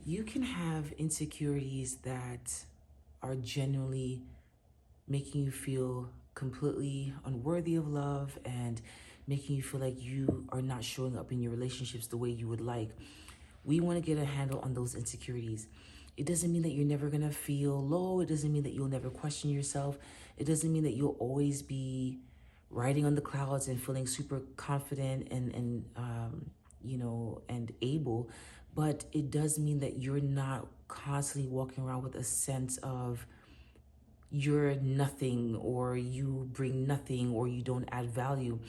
You can have insecurities that are genuinely making you feel completely unworthy of love and making you feel like you are not showing up in your relationships the way you would like. We want to get a handle on those insecurities. It doesn't mean that you're never going to feel low. It doesn't mean that you'll never question yourself. It doesn't mean that you'll always be riding on the clouds and feeling super confident and able. But it does mean that you're not constantly walking around with a sense of you're nothing, or you bring nothing, or you don't add value.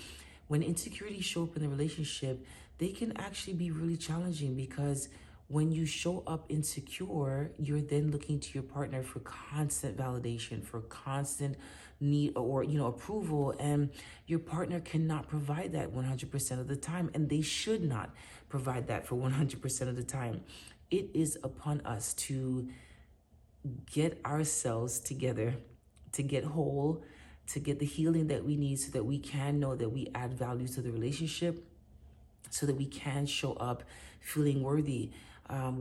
When insecurities show up in the relationship, they can actually be really challenging, because when you show up insecure, you're then looking to your partner for constant validation, for constant need or approval, and your partner cannot provide that 100% of the time, and they should not provide that for 100% of the time. It is upon us to get ourselves together, to get whole, to get the healing that we need, so that we can know that we add value to the relationship, so that we can show up feeling worthy.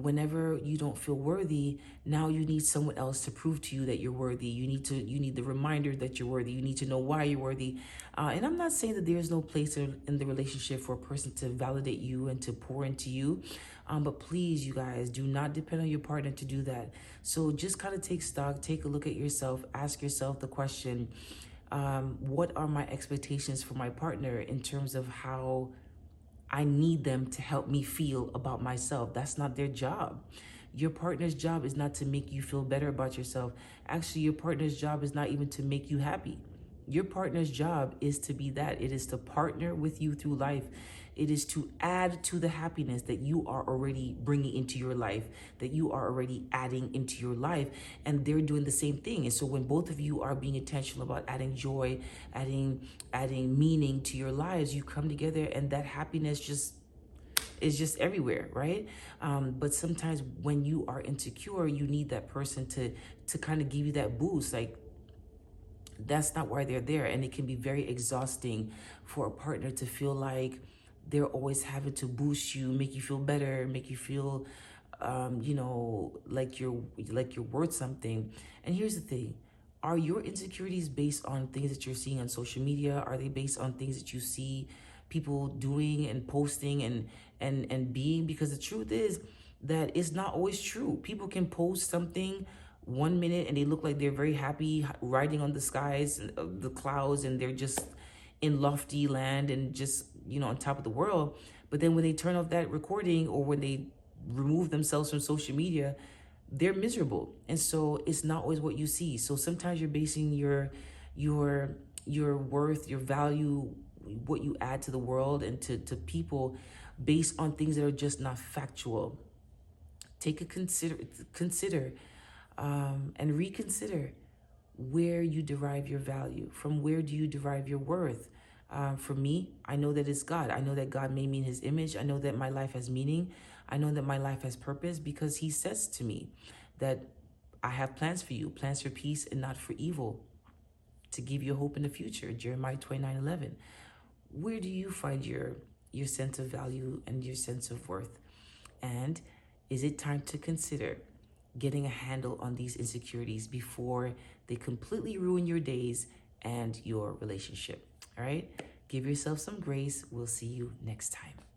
Whenever you don't feel worthy, now you need someone else to prove to you that you're worthy. You need the reminder that you're worthy. You need to know why you're worthy. And I'm not saying that there's no place in the relationship for a person to validate you and to pour into you. But please, you guys, do not depend on your partner to do that. So just kind of take stock, take a look at yourself, ask yourself the question, what are my expectations for my partner in terms of how I need them to help me feel about myself? That's not their job. Your partner's job is not to make you feel better about yourself. Actually, your partner's job is not even to make you happy. Your partner's job is to be that. It is to partner with you through life. It is to add to the happiness that you are already bringing into your life, that you are already adding into your life, and they're doing the same thing. And so when both of you are being intentional about adding joy, adding meaning to your lives, you come together, and that happiness is just everywhere, right? But sometimes when you are insecure, you need that person to kind of give you that boost. Like, that's not why they're there. And it can be very exhausting for a partner to feel like they're always having to boost you, make you feel better, make you feel, like you're worth something. And here's the thing. Are your insecurities based on things that you're seeing on social media? Are they based on things that you see people doing and posting and being? Because the truth is that it's not always true. People can post something 1 minute and they look like they're very happy riding on the skies, the clouds, and they're just in lofty land and just, on top of the world. But then when they turn off that recording, or when they remove themselves from social media, they're miserable. And so it's not always what you see. So sometimes you're basing your worth, your value, what you add to the world and to people based on things that are just not factual. Take a consider and reconsider where you derive your value. From where do you derive your worth? For me, I know that it's God. I know that God made me in his image. I know that my life has meaning. I know that my life has purpose, because he says to me that I have plans for you, plans for peace and not for evil, to give you hope in the future. Jeremiah 29:11. Where do you find your sense of value and your sense of worth? And is it time to consider getting a handle on these insecurities before they completely ruin your days and your relationship? All right? Give yourself some grace. We'll see you next time.